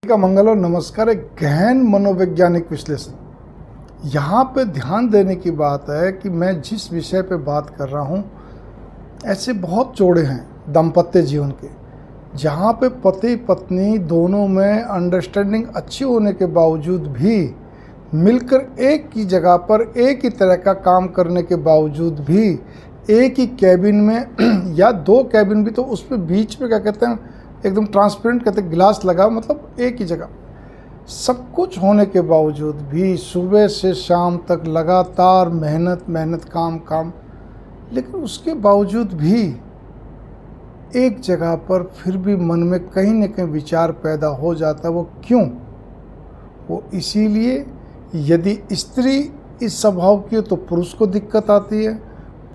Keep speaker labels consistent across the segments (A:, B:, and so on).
A: का मंगल और नमस्कार। एक गहन मनोवैज्ञानिक विश्लेषण। यहाँ पे ध्यान देने की बात है कि मैं जिस विषय पे बात कर रहा हूँ, ऐसे बहुत जोड़े हैं दाम्पत्य जीवन के, जहाँ पे पति पत्नी दोनों में अंडरस्टैंडिंग अच्छी होने के बावजूद भी मिलकर एक ही जगह पर एक ही तरह का काम करने के बावजूद भी एक ही कैबिन में या दो कैबिन भी, तो उसमें बीच में क्या कहते हैं, एकदम ट्रांसपेरेंट कहते हैं, गिलास लगा, मतलब एक ही जगह सब कुछ होने के बावजूद भी सुबह से शाम तक लगातार मेहनत मेहनत काम काम, लेकिन उसके बावजूद भी एक जगह पर फिर भी मन में कहीं न कहीं विचार पैदा हो जाता है। वो क्यों? वो इसीलिए, यदि स्त्री इस स्वभाव की है तो पुरुष को दिक्कत आती है,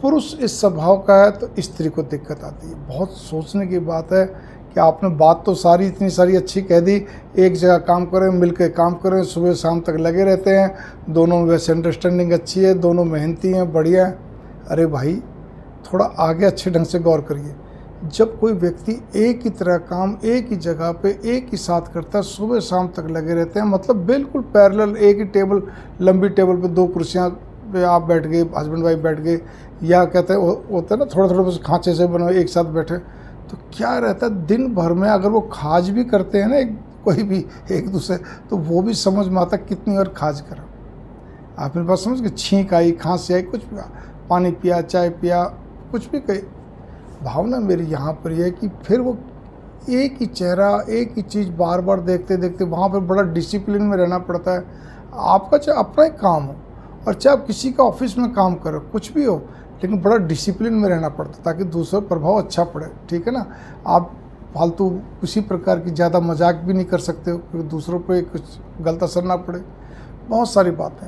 A: पुरुष इस स्वभाव का है तो स्त्री को दिक्कत आती है। बहुत सोचने की बात है कि आपने बात तो सारी इतनी सारी अच्छी कह दी, एक जगह काम करें, मिलकर काम करें, सुबह शाम तक लगे रहते हैं, दोनों में वैसे अंडरस्टैंडिंग अच्छी है, दोनों मेहनती हैं, बढ़िया है। अरे भाई, थोड़ा आगे अच्छे ढंग से गौर करिए। जब कोई व्यक्ति एक ही तरह काम एक ही जगह पे एक ही साथ करता है, सुबह शाम तक लगे रहते हैं, मतलब बिल्कुल पैरेलल, एक ही टेबल, लंबी टेबल पे दो कुर्सियाँ पे आप बैठ गए, हस्बैंड वाइफ बैठ गए, या कहते हैं होता है ना थोड़ा थोड़ा बस खांचे से बने एक साथ बैठे, तो क्या रहता है दिन भर में अगर वो खाज भी करते हैं ना कोई भी एक दूसरे, तो वो भी समझ में आता कितनी और खाज करा। आपने बात समझ के, छींक आई, खांसी आई, कुछ भी, पानी पिया, चाय पिया, कुछ भी कही, भावना मेरी यहाँ पर यह है कि फिर वो एक ही चेहरा एक ही चीज़ बार बार देखते देखते वहाँ पर बड़ा डिसिप्लिन में रहना पड़ता है। आपका चाहे अपना ही काम हो और चाहे आप किसी का ऑफिस में काम करो, कुछ भी हो, लेकिन बड़ा डिसिप्लिन में रहना पड़ता है ताकि दूसरा प्रभाव अच्छा पड़े, ठीक है ना। आप फालतू किसी प्रकार की ज़्यादा मजाक भी नहीं कर सकते हो क्योंकि दूसरों पे कुछ गलत असर ना पड़े। बहुत सारी बातें,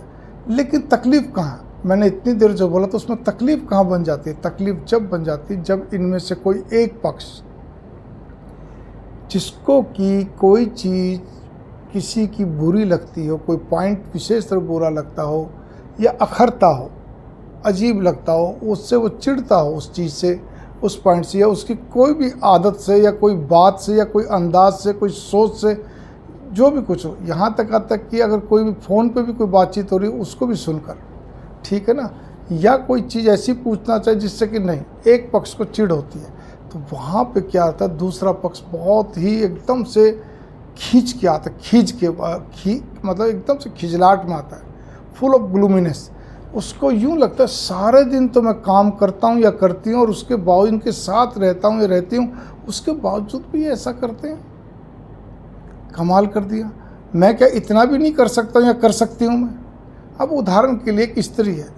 A: लेकिन तकलीफ़ कहाँ? मैंने इतनी देर जो बोला तो उसमें तकलीफ़ कहाँ बन जाती है? तकलीफ़ जब बन जाती है जब इनमें से कोई एक पक्ष, जिसको कि कोई चीज़ किसी की बुरी लगती हो, कोई पॉइंट विशेष तरह बुरा लगता हो या अखरता हो, अजीब लगता हो, उससे वो चिढ़ता हो उस चीज़ से, उस पॉइंट से, या उसकी कोई भी आदत से या कोई बात से या कोई अंदाज से, कोई सोच से, जो भी कुछ हो, यहाँ तक कि अगर कोई भी फ़ोन पे भी कोई बातचीत हो रही है उसको भी सुनकर, ठीक है ना, या कोई चीज़ ऐसी पूछना चाहिए जिससे कि नहीं, एक पक्ष को चिढ़ होती है, तो वहाँ पे क्या आता है, दूसरा पक्ष बहुत ही एकदम से खींच के आता है, मतलब एकदम से खिजलाहट में आता है, फुल ऑफ ग्लूमिनेस। उसको यूँ लगता है सारे दिन तो मैं काम करता हूँ या करती हूँ और उसके बावजूद इनके साथ रहता हूँ या रहती हूँ, उसके बावजूद भी ये ऐसा करते हैं। कमाल कर दिया, मैं क्या इतना भी नहीं कर सकता हूँ या कर सकती हूँ मैं? अब उदाहरण के लिए एक स्त्री है,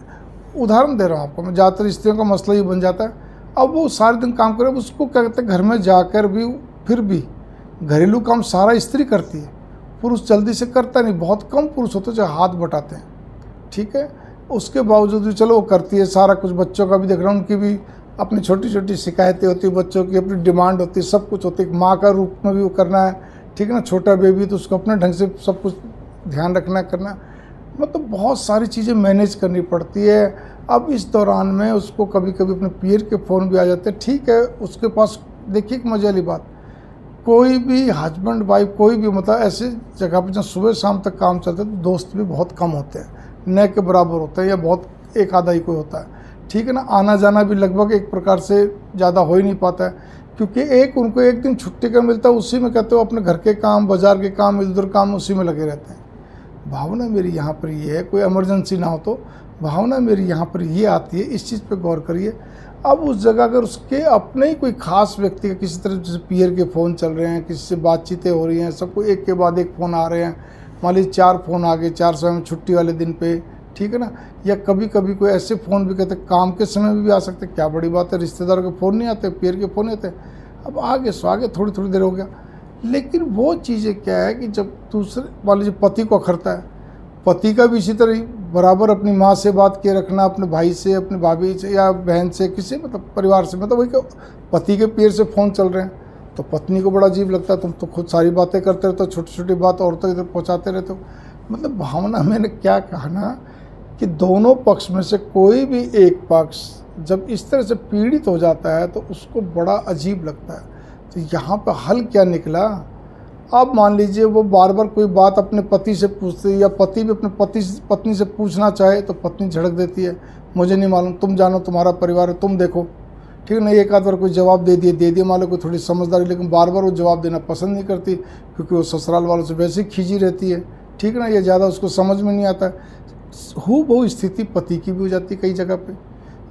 A: उदाहरण दे रहा हूँ आपको मैं, ज़्यादातर स्त्रियों का मसला ये बन जाता है, अब वो सारे दिन काम करे, उसको क्या कहते हैं, घर में जाकर भी फिर भी घरेलू काम सारा स्त्री करती है, पुरुष जल्दी से करता नहीं, बहुत कम पुरुष होते जो हाथ बटाते हैं, ठीक है। उसके बावजूद भी चलो वो करती है सारा कुछ। बच्चों का भी देख रहा हूँ, उनकी भी अपनी छोटी छोटी शिकायतें होती है, बच्चों की अपनी डिमांड होती है, सब कुछ होती है, माँ का रूप में भी वो करना है, ठीक है ना। छोटा बेबी तो उसको अपने ढंग से सब कुछ ध्यान रखना करना, मतलब बहुत सारी चीज़ें मैनेज करनी पड़ती है। अब इस दौरान में उसको कभी कभी अपने पीर के फ़ोन भी आ जाते हैं, ठीक है, उसके पास देखिए एक मजे वाली बात, कोई भी हस्बैंड वाइफ कोई भी, मतलब ऐसे जगह पर जहाँ सुबह शाम तक काम चलता है तो दोस्त भी बहुत कम होते हैं, न के बराबर होते हैं, या बहुत एक आधा ही कोई होता है, ठीक है ना। आना जाना भी लगभग एक प्रकार से ज़्यादा हो ही नहीं पाता है, क्योंकि एक उनको एक दिन छुट्टी का मिलता है, उसी में कहते हो अपने घर के काम, बाजार के काम, इधर काम, उसी में लगे रहते हैं। भावना मेरी यहाँ पर ये है, कोई इमरजेंसी ना हो तो भावना मेरी यहाँ पर ये आती है, इस चीज़ पे गौर करिए। अब उस जगह अगर उसके अपने ही कोई खास व्यक्ति का किसी तरह जैसे पीयर के फ़ोन चल रहे हैं, किसी से बातचीतें हो रही हैं, सबको एक के बाद एक फ़ोन आ रहे हैं, मान लीजिए 4 फ़ोन आ गए 4 समय में छुट्टी वाले दिन पे, ठीक है ना। या कभी कभी कोई ऐसे फ़ोन भी कहते काम के समय में भी आ सकते, क्या बड़ी बात है, रिश्तेदारों के फ़ोन नहीं आते, पीयर के फ़ोन आते। अब आगे सो आगे थोड़ी थोड़ी देर हो गया, लेकिन वो चीज़ें क्या है कि जब दूसरे मान लीजिए पति को अखरता है, पति का भी इसी तरह ही बराबर अपनी माँ से बात किए रखना, अपने भाई से, अपने भाभी से या बहन से, किसी मतलब परिवार से, मतलब वही कि पति के पीर से फ़ोन चल रहे हैं, तो पत्नी को बड़ा अजीब लगता है, तुम तो खुद सारी बातें करते रहते हो, छोटी छोटी बात औरतों की तरफ पहुँचाते रहते हो। मतलब भावना मैंने क्या कहा ना कि दोनों पक्ष में से कोई भी एक पक्ष जब इस तरह से पीड़ित हो जाता है तो उसको बड़ा अजीब लगता है। तो यहाँ पर हल क्या निकला? अब मान लीजिए वो बार बार कोई बात अपने पति से पूछते या पति भी अपने पत्नी से पूछना चाहे तो पत्नी झड़क देती है, मुझे नहीं मालूम, तुम जानो, तुम्हारा परिवार है, तुम देखो, ठीक है ना। एक आध बार कोई जवाब दे दिए मान लो कोई थोड़ी समझदारी, लेकिन बार बार वो जवाब देना पसंद नहीं करती क्योंकि वो ससुराल वालों से वैसे ही खींची रहती है, ठीक है ना। ये ज़्यादा उसको समझ में नहीं आता। हूबहू स्थिति पति की भी हो जाती है कई जगह पे,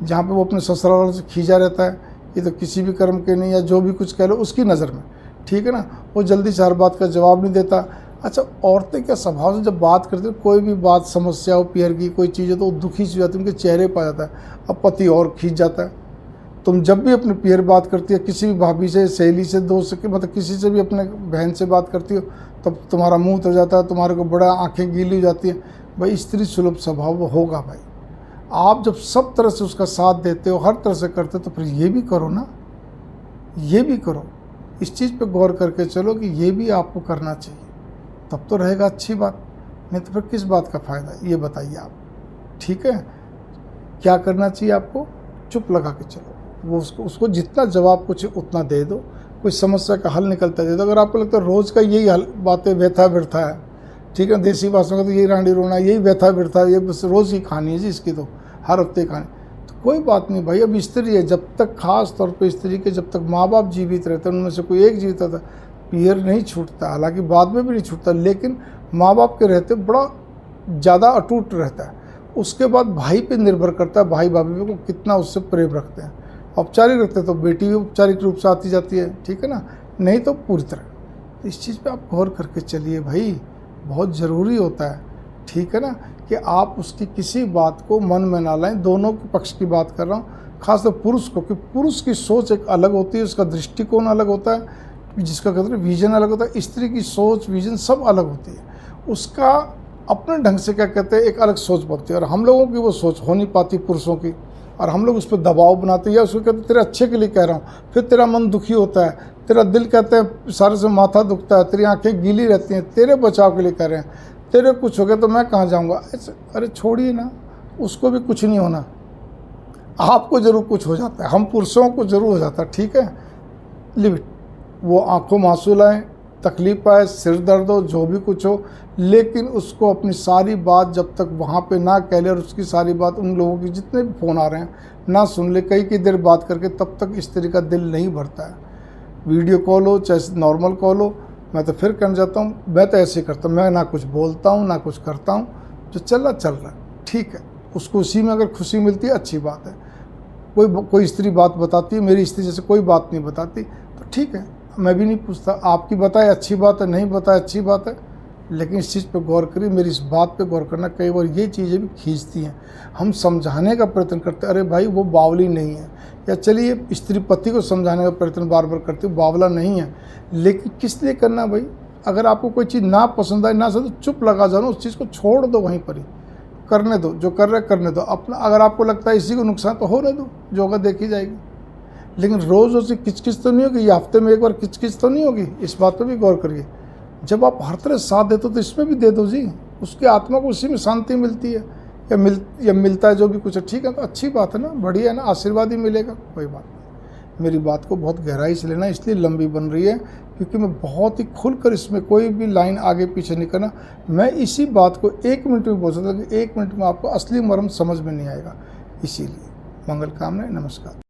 A: जहाँ पे वो अपने ससुराल वालों से खींचा रहता है, ये तो किसी भी कर्म के नहीं, या जो भी कुछ कह लो उसकी नज़र में, ठीक है ना। वो जल्दी से हर बात का जवाब नहीं देता। अच्छा, औरतें क्या स्वभाव से जब बात करती है, कोई भी बात समस्या हो, पीहर की कोई चीज़ है तो वो दुखी सी हो जाती है, उनके चेहरे पर आ जाता है। अब पति और खींच जाता है। तुम जब भी अपनी पीहर बात करती है, किसी भी भाभी से, सहेली से, दोस्त से, मतलब किसी से भी अपने बहन से बात करती हो, तब तुम्हारा मुंह उतर जाता है, तुम्हारे को बड़ा आंखें गीली हो जाती है। भाई स्त्री सुलभ स्वभाव वो होगा भाई। आप जब सब तरह से उसका साथ देते हो, हर तरह से करते हो, तो फिर ये भी करो ना, ये भी करो। इस चीज़ पे गौर करके चलो कि ये भी आपको करना चाहिए, तब तो रहेगा अच्छी बात, नहीं तो फिर किस बात का फ़ायदा, ये बताइए आप। ठीक है, क्या करना चाहिए आपको? चुप लगा के चलो। वो उसको जितना जवाब कुछ उतना दे दो, कोई समस्या का हल निकलता दे दो। अगर आपको लगता है रोज़ का यही हल बातें व्यथा बिरथा है, ठीक है, देसी भाषा में तो यही रांडी रोना, यही व्यथा बिरथा, ये बस रोज़ की कहानी है जी इसकी, तो हर हफ्ते कहानी, तो कोई बात नहीं भाई। अब स्त्री है, जब तक खास तौर पे स्त्री के जब तक माँ बाप जीवित रहते हैं, उनमें से कोई एक जीवित रहता, पीहर नहीं छूटता, हालांकि बाद में भी नहीं छूटता, लेकिन माँ बाप के रहते बड़ा ज़्यादा अटूट रहता है। उसके बाद भाई पे निर्भर करता है, भाई भाभी को कितना उससे प्रेम रखते हैं। औपचारिक रखते हैं तो बेटी भी औपचारिक रूप से आती जाती है, ठीक है ना, नहीं तो पूरी तरह। तो इस चीज़ पे आप गौर करके चलिए भाई, बहुत ज़रूरी होता है, ठीक है ना, कि आप उसकी किसी बात को मन में ना लाएं। दोनों के पक्ष की बात कर रहा हूँ, खासतौर पुरुष को, कि पुरुष की सोच एक अलग होती है, उसका दृष्टिकोण अलग होता है, जिसका कहते हैं विजन अलग होता है। स्त्री की सोच, विजन सब अलग होती है, उसका अपने ढंग से क्या कहते हैं एक अलग सोच बनती है, और हम लोगों की वो सोच हो नहीं पाती पुरुषों की, और हम लोग उस पर दबाव बनाते हैं, या उसको कहते हैं तेरे अच्छे के लिए कह रहा हूँ, फिर तेरा मन दुखी होता है, तेरा दिल कहते हैं सारे से माथा दुखता है, तेरी आंखें गीली रहती हैं, तेरे बचाव के लिए कह रहे हैं, तेरे कुछ हो गया तो मैं कहाँ जाऊँगा। अरे छोड़िए ना, उसको भी कुछ नहीं होना, आपको ज़रूर कुछ हो जाता है, हम पुरुषों को ज़रूर हो जाता है, ठीक है, लिमिट। वो आंखों में आंसू लाएँ, तकलीफ आए, सिर दर्द हो, जो भी कुछ हो, लेकिन उसको अपनी सारी बात जब तक वहाँ पे ना कह ले, और उसकी सारी बात उन लोगों की जितने भी फ़ोन आ रहे हैं ना सुन ले, कई देर बात करके, तब तक स्त्री का दिल नहीं भरता है। वीडियो कॉल हो चाहे नॉर्मल कॉल हो, मैं तो फिर कर जाता हूँ, मैं तो ऐसे ही करता हूँ, मैं ना कुछ बोलता हूँ ना कुछ करता हूँ, जो चल रहा है, ठीक है। उसको उसी में अगर खुशी मिलती है अच्छी बात है। कोई स्त्री बात बताती है, मेरी स्त्री जैसे कोई बात नहीं बताती, तो ठीक है, मैं भी नहीं पूछता, आपकी बताए अच्छी बात है, नहीं बताए अच्छी बात है, लेकिन इस चीज़ पे गौर करिए, मेरी इस बात पे गौर करना। कई बार ये चीज़ें भी खींचती हैं, हम समझाने का प्रयत्न करते हैं, अरे भाई वो बावली नहीं है, या चलिए स्त्री पति को समझाने का प्रयत्न बार बार करती है, बावला नहीं है, लेकिन किस लिए करना भाई? अगर आपको कोई चीज़ ना पसंद आए ना समझ, चुप लगा जाओ, उस चीज़ को छोड़ दो, वहीं पर ही करने दो, जो कर रहे करने दो अपना। अगर आपको लगता है इसी को नुकसान, तो होने दो, जो होगा देखी जाएगी, लेकिन रोज़ रोज़ किचकिच तो नहीं होगी, या हफ्ते में एक बार किचकिच तो नहीं होगी। इस बात पर भी गौर करिए। जब आप हर तरह साथ देते हो तो इसमें भी दे दो जी, उसकी आत्मा को उसी में शांति मिलती है, या मिलता है जो भी कुछ है, ठीक है, तो अच्छी बात है ना, बढ़िया है ना, आशीर्वाद ही मिलेगा, कोई बात नहीं। मेरी बात को बहुत गहराई से लेना, इसलिए लंबी बन रही है क्योंकि मैं बहुत ही खुलकर इसमें कोई भी लाइन आगे पीछे नहीं करना। मैं इसी बात को 1 मिनट में बोल सकता हूँ, लेकिन 1 मिनट में आपको असली मर्म समझ में नहीं आएगा। इसीलिए मंगल कामना, नमस्कार।